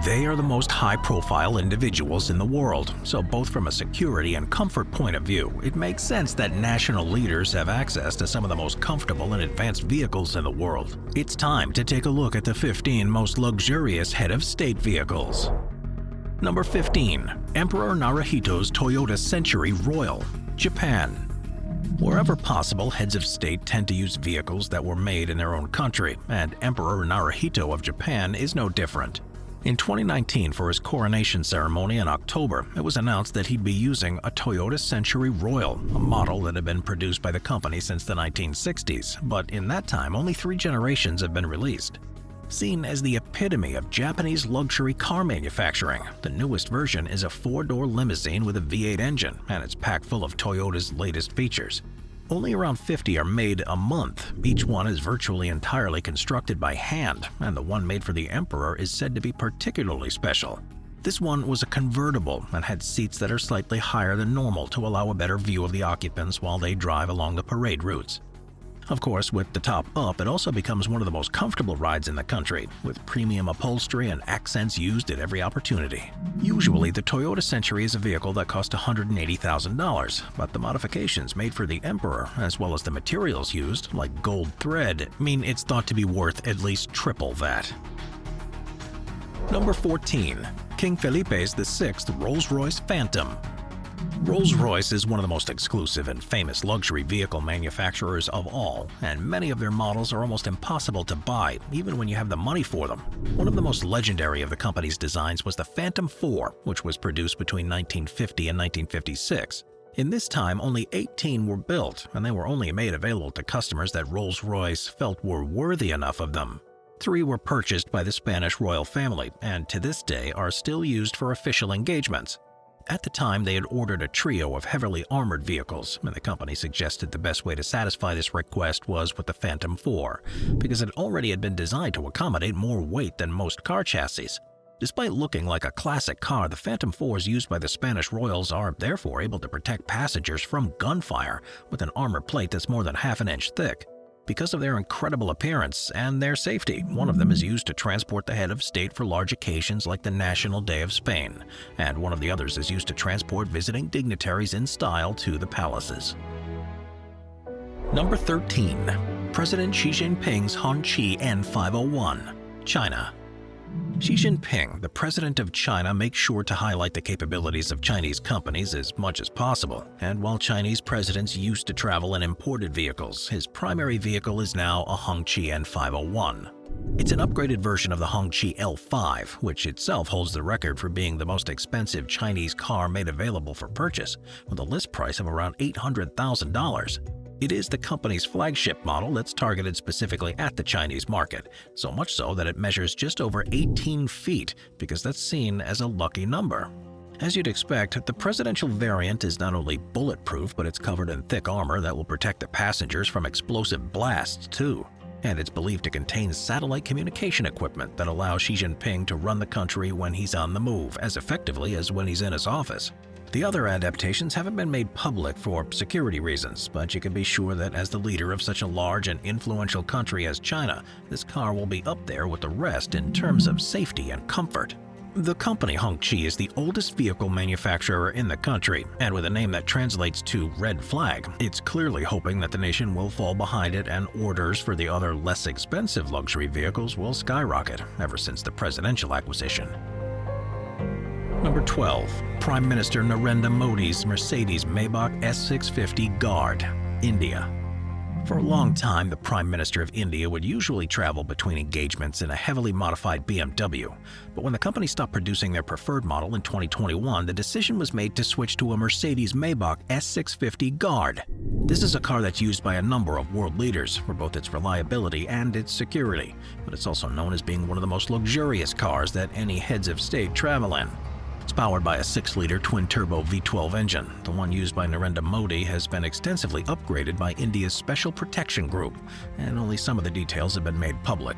They are the most high-profile individuals in the world, so both from a security and comfort point of view, it makes sense that national leaders have access to some of the most comfortable and advanced vehicles in the world. It's time to take a look at the 15 most luxurious head of state vehicles. Number 15. Emperor Naruhito's Toyota Century Royal, Japan. Wherever possible, heads of state tend to use vehicles that were made in their own country, and Emperor Naruhito of Japan is no different. In 2019, for his coronation ceremony in October, it was announced that he'd be using a Toyota Century Royal, a model that had been produced by the company since the 1960s, but in that time only 3 generations have been released. Seen as the epitome of Japanese luxury car manufacturing, the newest version is a 4-door limousine with a V8 engine, and it's packed full of Toyota's latest features. Only around 50 are made a month. Each one is virtually entirely constructed by hand, and the one made for the Emperor is said to be particularly special. This one was a convertible and had seats that are slightly higher than normal to allow a better view of the occupants while they drive along the parade routes. Of course, with the top up, it also becomes one of the most comfortable rides in the country, with premium upholstery and accents used at every opportunity. Usually, the Toyota Century is a vehicle that costs $180,000, but the modifications made for the Emperor, as well as the materials used, like gold thread, mean it's thought to be worth at least triple that. Number 14. King Felipe's VI Rolls-Royce Phantom. Rolls-Royce is one of the most exclusive and famous luxury vehicle manufacturers of all, and many of their models are almost impossible to buy, even when you have the money for them. One of the most legendary of the company's designs was the Phantom 4, which was produced between 1950 and 1956. In this time, only 18 were built, and they were only made available to customers that Rolls-Royce felt were worthy enough of them. 3 were purchased by the Spanish royal family, and to this day are still used for official engagements. At the time, they had ordered a trio of heavily armored vehicles, and the company suggested the best way to satisfy this request was with the Phantom 4, because it already had been designed to accommodate more weight than most car chassis. Despite looking like a classic car, the Phantom 4s used by the Spanish royals are therefore able to protect passengers from gunfire with an armor plate that's more than half an inch thick. Because of their incredible appearance and their safety, one of them is used to transport the head of state for large occasions like the National Day of Spain, and one of the others is used to transport visiting dignitaries in style to the palaces. Number 13. President Xi Jinping's Hongqi N501, China. Xi Jinping, the president of China, makes sure to highlight the capabilities of Chinese companies as much as possible. And while Chinese presidents used to travel in imported vehicles, his primary vehicle is now a Hongqi N501. It's an upgraded version of the Hongqi L5, which itself holds the record for being the most expensive Chinese car made available for purchase, with a list price of around $800,000. It is the company's flagship model that's targeted specifically at the Chinese market, so much so that it measures just over 18 feet because that's seen as a lucky number. As you'd expect, the presidential variant is not only bulletproof, but it's covered in thick armor that will protect the passengers from explosive blasts too. And it's believed to contain satellite communication equipment that allows Xi Jinping to run the country when he's on the move as effectively as when he's in his office. The other adaptations haven't been made public for security reasons, but you can be sure that as the leader of such a large and influential country as China, this car will be up there with the rest in terms of safety and comfort. The company Hongqi is the oldest vehicle manufacturer in the country, and with a name that translates to red flag, it's clearly hoping that the nation will fall behind it and orders for the other less expensive luxury vehicles will skyrocket ever since the presidential acquisition. Number 12. Prime Minister Narendra Modi's Mercedes Maybach S650 Guard, India. For a long time, the Prime Minister of India would usually travel between engagements in a heavily modified BMW, but when the company stopped producing their preferred model in 2021, the decision was made to switch to a Mercedes Maybach S650 Guard. This is a car that's used by a number of world leaders for both its reliability and its security, but it's also known as being one of the most luxurious cars that any heads of state travel in. It's powered by a 6-liter twin-turbo V12 engine. The one used by Narendra Modi has been extensively upgraded by India's Special Protection Group, and only some of the details have been made public.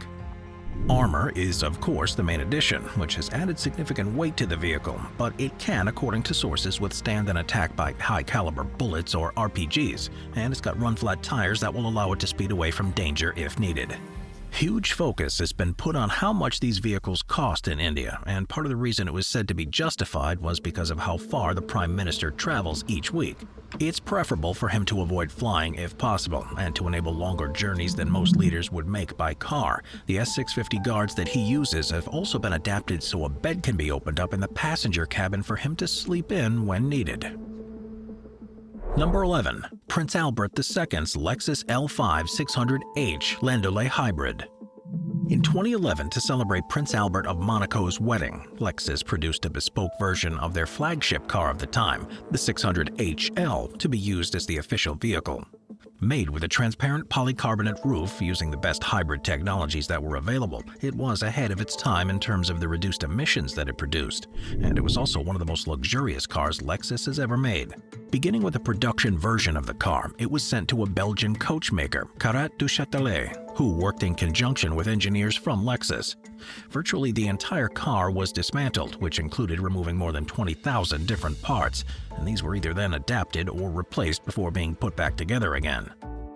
Armor is, of course, the main addition, which has added significant weight to the vehicle, but it can, according to sources, withstand an attack by high-caliber bullets or RPGs, and it's got run-flat tires that will allow it to speed away from danger if needed. Huge focus has been put on how much these vehicles cost in India, and part of the reason it was said to be justified was because of how far the Prime Minister travels each week. It's preferable for him to avoid flying if possible, and to enable longer journeys than most leaders would make by car. The S650 guards that he uses have also been adapted so a bed can be opened up in the passenger cabin for him to sleep in when needed. Number 11. Prince Albert II's Lexus L5 600H Landaulet Hybrid. In 2011, to celebrate Prince Albert of Monaco's wedding, Lexus produced a bespoke version of their flagship car of the time, the 600HL, to be used as the official vehicle. Made with a transparent polycarbonate roof using the best hybrid technologies that were available, it was ahead of its time in terms of the reduced emissions that it produced, and it was also one of the most luxurious cars Lexus has ever made. Beginning with a production version of the car, it was sent to a Belgian coachmaker, Carrot du Châtelet, who worked in conjunction with engineers from Lexus. Virtually the entire car was dismantled, which included removing more than 20,000 different parts, and these were either then adapted or replaced before being put back together again.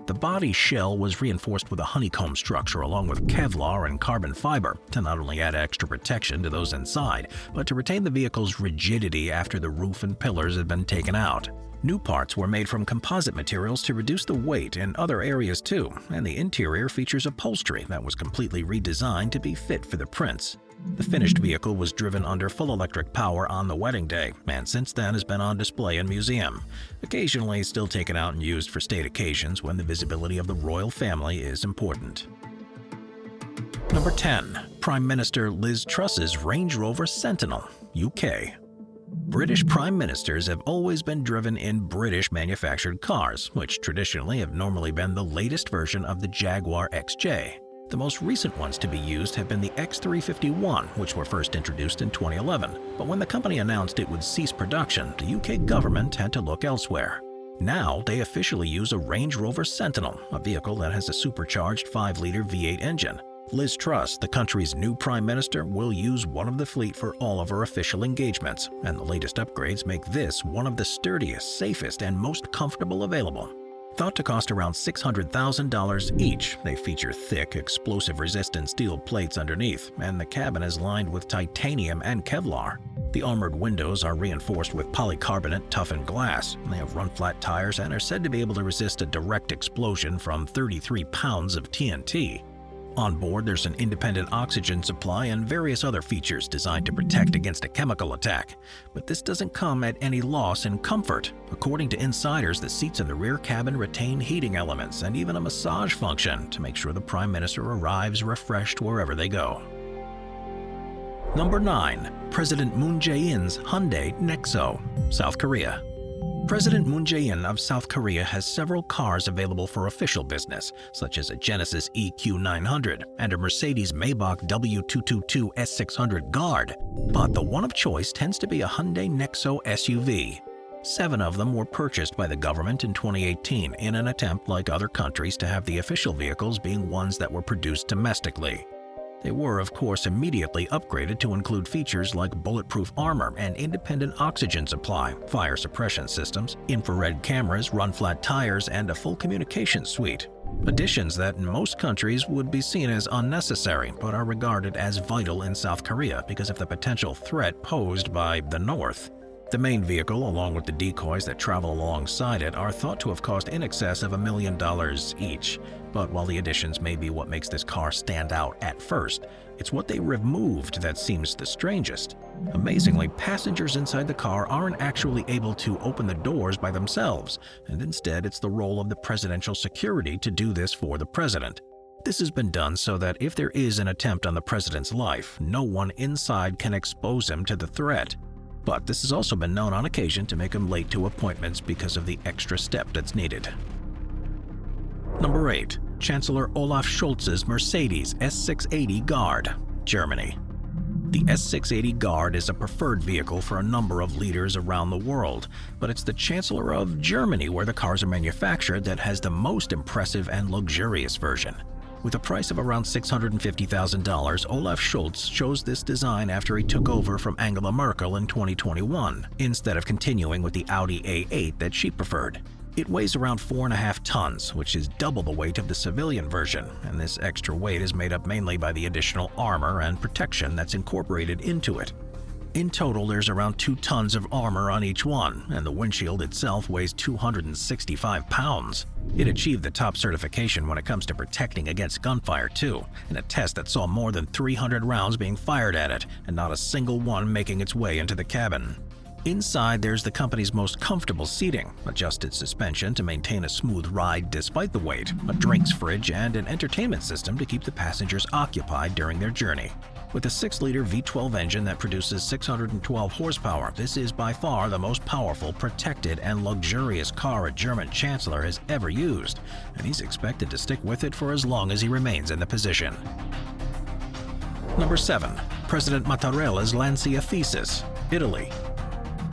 The body shell was reinforced with a honeycomb structure along with Kevlar and carbon fiber to not only add extra protection to those inside, but to retain the vehicle's rigidity after the roof and pillars had been taken out. New parts were made from composite materials to reduce the weight in other areas too, and the interior features upholstery that was completely redesigned to be fit for the prince. The finished vehicle was driven under full electric power on the wedding day, and since then has been on display in museum, occasionally still taken out and used for state occasions when the visibility of the royal family is important. Number 10. Prime Minister Liz Truss's Range Rover Sentinel, UK. British Prime Ministers have always been driven in British-manufactured cars, which traditionally have normally been the latest version of the Jaguar XJ. The most recent ones to be used have been the X351, which were first introduced in 2011, but when the company announced it would cease production, the UK government had to look elsewhere. Now, they officially use a Range Rover Sentinel, a vehicle that has a supercharged 5-liter V8 engine. Liz Truss, the country's new prime minister, will use one of the fleet for all of her official engagements, and the latest upgrades make this one of the sturdiest, safest, and most comfortable available. Thought to cost around $600,000 each, they feature thick, explosive-resistant steel plates underneath, and the cabin is lined with titanium and Kevlar. The armored windows are reinforced with polycarbonate toughened glass. They have run-flat tires and are said to be able to resist a direct explosion from 33 pounds of TNT. On board, there's an independent oxygen supply and various other features designed to protect against a chemical attack. But this doesn't come at any loss in comfort. According to insiders, the seats in the rear cabin retain heating elements and even a massage function to make sure the Prime Minister arrives refreshed wherever they go. Number 9. President Moon Jae-in's Hyundai Nexo, South Korea. President Moon Jae-in of South Korea has several cars available for official business, such as a Genesis EQ900 and a Mercedes Maybach W222 S600 Guard, but the one of choice tends to be a Hyundai Nexo SUV. 7 of them were purchased by the government in 2018 in an attempt, like other countries, to have the official vehicles being ones that were produced domestically. They were, of course, immediately upgraded to include features like bulletproof armor and independent oxygen supply, fire suppression systems, infrared cameras, run-flat tires, and a full communications suite. Additions that in most countries would be seen as unnecessary but are regarded as vital in South Korea because of the potential threat posed by the North. The main vehicle, along with the decoys that travel alongside it, are thought to have cost in excess of $1 million each. But while the additions may be what makes this car stand out at first, it's what they removed that seems the strangest. Amazingly, passengers inside the car aren't actually able to open the doors by themselves, and instead it's the role of the presidential security to do this for the president. This has been done so that if there is an attempt on the president's life, no one inside can expose him to the threat. But this has also been known on occasion to make him late to appointments because of the extra step that's needed. Number 8. Chancellor Olaf Scholz's Mercedes S680 Guard, Germany. The S680 Guard is a preferred vehicle for a number of leaders around the world, but it's the Chancellor of Germany, where the cars are manufactured, that has the most impressive and luxurious version. With a price of around $650,000, Olaf Scholz chose this design after he took over from Angela Merkel in 2021, instead of continuing with the Audi A8 that she preferred. It weighs around 4.5 tons, which is double the weight of the civilian version, and this extra weight is made up mainly by the additional armor and protection that's incorporated into it. In total, there's around 2 tons of armor on each one, and the windshield itself weighs 265 pounds. It achieved the top certification when it comes to protecting against gunfire too, in a test that saw more than 300 rounds being fired at it, and not a single one making its way into the cabin. Inside, there's the company's most comfortable seating, adjusted suspension to maintain a smooth ride despite the weight, a drinks fridge, and an entertainment system to keep the passengers occupied during their journey. With a 6-liter V12 engine that produces 612 horsepower, this is by far the most powerful, protected, and luxurious car a German chancellor has ever used, and he's expected to stick with it for as long as he remains in the position. Number 7. President Mattarella's Lancia Thesis, Italy.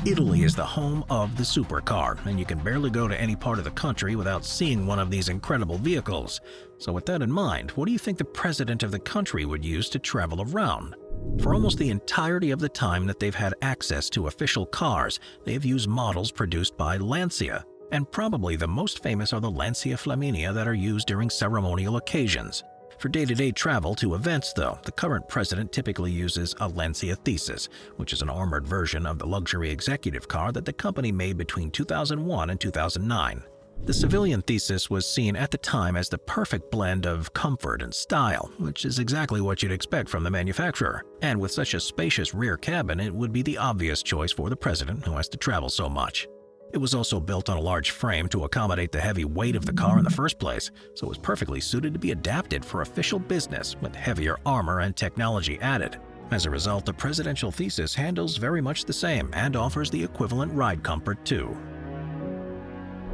Italy is the home of the supercar, and you can barely go to any part of the country without seeing one of these incredible vehicles. So with that in mind, what do you think the president of the country would use to travel around? For almost the entirety of the time that they've had access to official cars, they have used models produced by Lancia, and probably the most famous are the Lancia Flaminia that are used during ceremonial occasions. For day-to-day travel to events, though, the current president typically uses a Lancia Thesis, which is an armored version of the luxury executive car that the company made between 2001 and 2009. The civilian Thesis was seen at the time as the perfect blend of comfort and style, which is exactly what you'd expect from the manufacturer. And with such a spacious rear cabin, it would be the obvious choice for the president who has to travel so much. It was also built on a large frame to accommodate the heavy weight of the car in the first place, so it was perfectly suited to be adapted for official business with heavier armor and technology added. As a result, the presidential Thesis handles very much the same and offers the equivalent ride comfort too.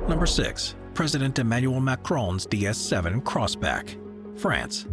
Number 6. President Emmanuel Macron's DS7 Crossback, France.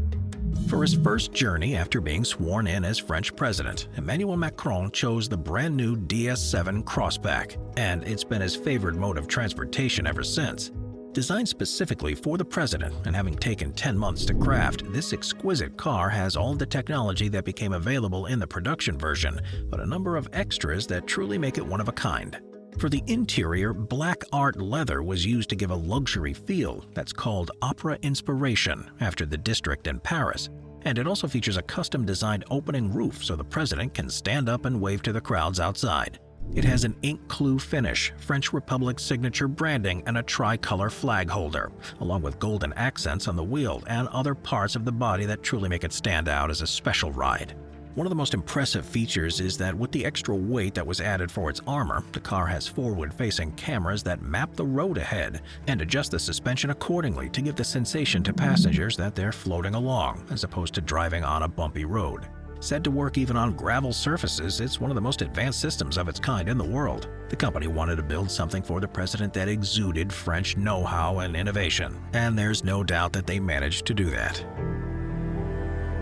For his first journey after being sworn in as French president, Emmanuel Macron chose the brand new DS7 Crossback, and it's been his favored mode of transportation ever since. Designed specifically for the president and having taken 10 months to craft, this exquisite car has all the technology that became available in the production version, but a number of extras that truly make it one of a kind. For the interior, black art leather was used to give a luxury feel that's called opera inspiration after the district in Paris. And it also features a custom-designed opening roof so the president can stand up and wave to the crowds outside. It has an ink clue finish, French Republic signature branding, and a tricolor flag holder, along with golden accents on the wheel and other parts of the body that truly make it stand out as a special ride. One of the most impressive features is that with the extra weight that was added for its armor, the car has forward-facing cameras that map the road ahead and adjust the suspension accordingly to give the sensation to passengers that they're floating along as opposed to driving on a bumpy road. Said to work even on gravel surfaces, it's one of the most advanced systems of its kind in the world. The company wanted to build something for the president that exuded French know-how and innovation, and there's no doubt that they managed to do that.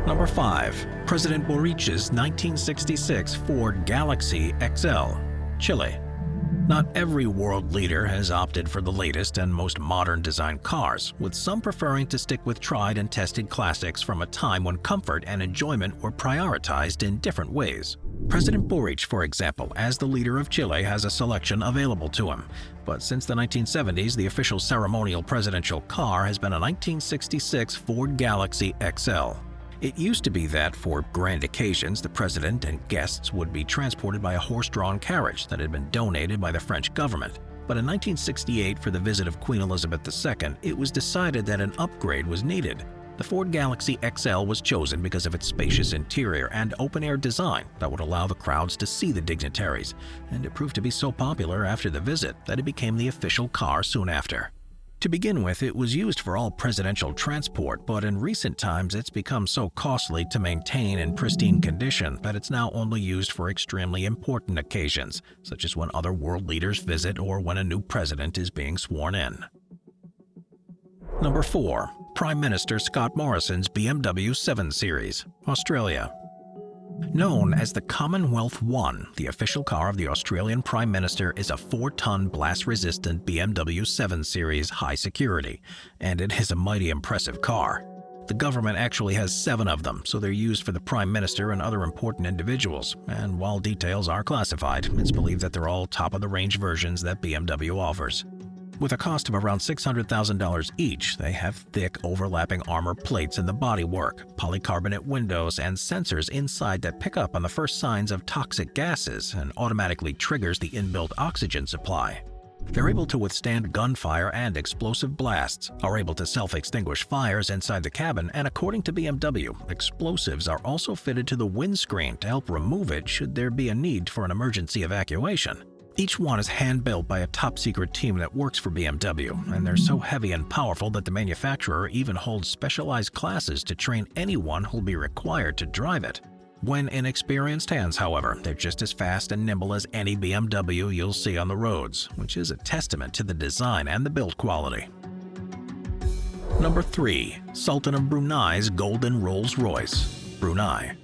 Number 5. President Boric's 1966 Ford Galaxy XL, Chile. Not every world leader has opted for the latest and most modern design cars, with some preferring to stick with tried and tested classics from a time when comfort and enjoyment were prioritized in different ways. President Boric, for example, as the leader of Chile, has a selection available to him. But since the 1970s, the official ceremonial presidential car has been a 1966 Ford Galaxy XL. It used to be that, for grand occasions, the president and guests would be transported by a horse-drawn carriage that had been donated by the French government. But in 1968, for the visit of Queen Elizabeth II, it was decided that an upgrade was needed. The Ford Galaxy XL was chosen because of its spacious interior and open-air design that would allow the crowds to see the dignitaries, and it proved to be so popular after the visit that it became the official car soon after. To begin with, it was used for all presidential transport, but in recent times it's become so costly to maintain in pristine condition that it's now only used for extremely important occasions, such as when other world leaders visit or when a new president is being sworn in. Number 4. Prime Minister Scott Morrison's BMW 7 Series, Australia. Known as the Commonwealth One, the official car of the Australian Prime Minister is a 4-ton blast-resistant BMW 7 Series high security, and it is a mighty impressive car. The government actually has 7 of them, so they're used for the Prime Minister and other important individuals, and while details are classified, it's believed that they're all top-of-the-range versions that BMW offers. With a cost of around $600,000 each, they have thick, overlapping armor plates in the bodywork, polycarbonate windows, and sensors inside that pick up on the first signs of toxic gases and automatically triggers the inbuilt oxygen supply. They're able to withstand gunfire and explosive blasts, are able to self-extinguish fires inside the cabin, and according to BMW, explosives are also fitted to the windscreen to help remove it should there be a need for an emergency evacuation. Each one is hand-built by a top-secret team that works for BMW, and they're so heavy and powerful that the manufacturer even holds specialized classes to train anyone who'll be required to drive it. When in experienced hands, however, they're just as fast and nimble as any BMW you'll see on the roads, which is a testament to the design and the build quality. Number 3. Sultan of Brunei's Golden Rolls-Royce, Brunei.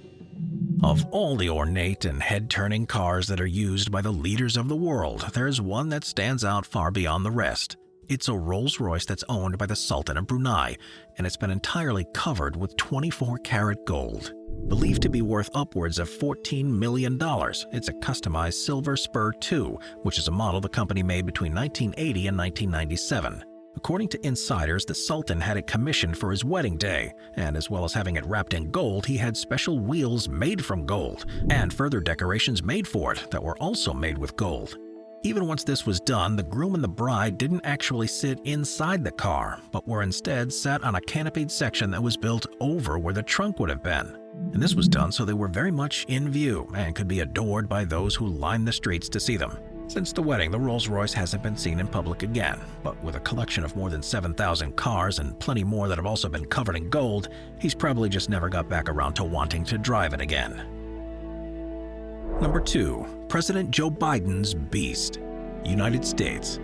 Of all the ornate and head-turning cars that are used by the leaders of the world, there's one that stands out far beyond the rest. It's a Rolls-Royce that's owned by the Sultan of Brunei, and it's been entirely covered with 24-karat gold. Believed to be worth upwards of $14 million, it's a customized Silver Spur 2, which is a model the company made between 1980 and 1997. According to insiders, the Sultan had it commissioned for his wedding day, and as well as having it wrapped in gold, he had special wheels made from gold, and further decorations made for it that were also made with gold. Even once this was done, the groom and the bride didn't actually sit inside the car, but were instead sat on a canopied section that was built over where the trunk would have been. And this was done so they were very much in view and could be adored by those who lined the streets to see them. Since the wedding, the Rolls-Royce hasn't been seen in public again, but with a collection of more than 7,000 cars and plenty more that have also been covered in gold, he's probably just never got back around to wanting to drive it again. Number 2. President Joe Biden's Beast, United States.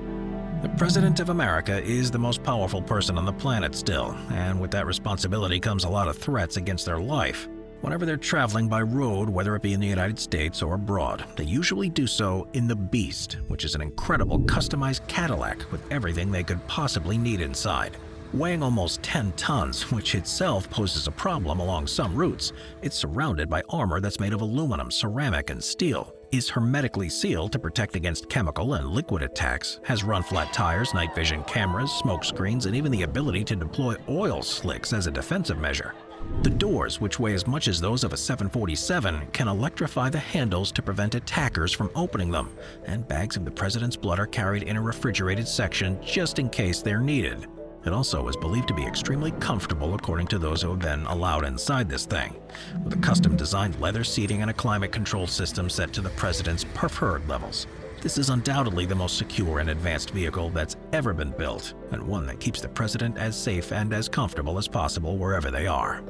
The President of America is the most powerful person on the planet still, and with that responsibility comes a lot of threats against their life. Whenever they're traveling by road, whether it be in the United States or abroad, they usually do so in the Beast, which is an incredible customized Cadillac with everything they could possibly need inside. Weighing almost 10 tons, which itself poses a problem along some routes, it's surrounded by armor that's made of aluminum, ceramic, and steel, is hermetically sealed to protect against chemical and liquid attacks, has run-flat tires, night vision cameras, smoke screens, and even the ability to deploy oil slicks as a defensive measure. The doors, which weigh as much as those of a 747, can electrify the handles to prevent attackers from opening them, and bags of the president's blood are carried in a refrigerated section just in case they're needed. It also is believed to be extremely comfortable according to those who have been allowed inside this thing, with a custom-designed leather seating and a climate control system set to the president's preferred levels. This is undoubtedly the most secure and advanced vehicle that's ever been built, and one that keeps the president as safe and as comfortable as possible wherever they are.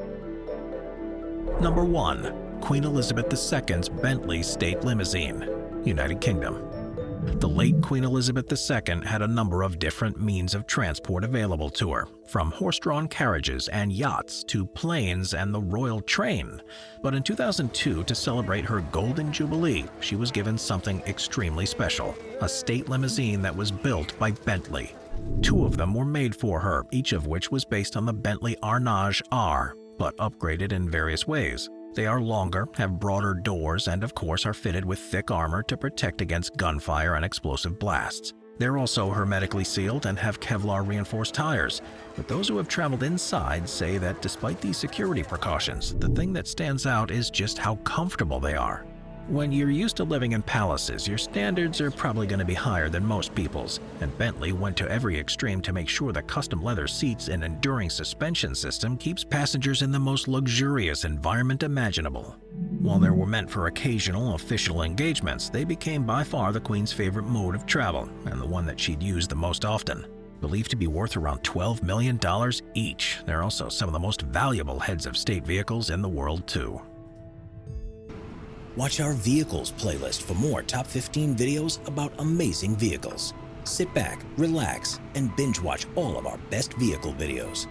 Number 1. Queen Elizabeth II's Bentley State Limousine, United Kingdom. The late Queen Elizabeth II had a number of different means of transport available to her, from horse-drawn carriages and yachts to planes and the royal train. But in 2002, to celebrate her Golden Jubilee, she was given something extremely special, a state limousine that was built by Bentley. 2 of them were made for her, each of which was based on the Bentley Arnage R, but upgraded in various ways. They are longer, have broader doors, and of course are fitted with thick armor to protect against gunfire and explosive blasts. They're also hermetically sealed and have Kevlar reinforced tires, but those who have traveled inside say that despite these security precautions, the thing that stands out is just how comfortable they are. When you're used to living in palaces, your standards are probably going to be higher than most people's, and Bentley went to every extreme to make sure that custom leather seats and enduring suspension system keeps passengers in the most luxurious environment imaginable. While they were meant for occasional official engagements, they became by far the Queen's favorite mode of travel, and the one that she'd use the most often. Believed to be worth around $12 million each, they're also some of the most valuable heads of state vehicles in the world too. Watch our Vehicles playlist for more top 15 videos about amazing vehicles. Sit back, relax, and binge watch all of our best vehicle videos.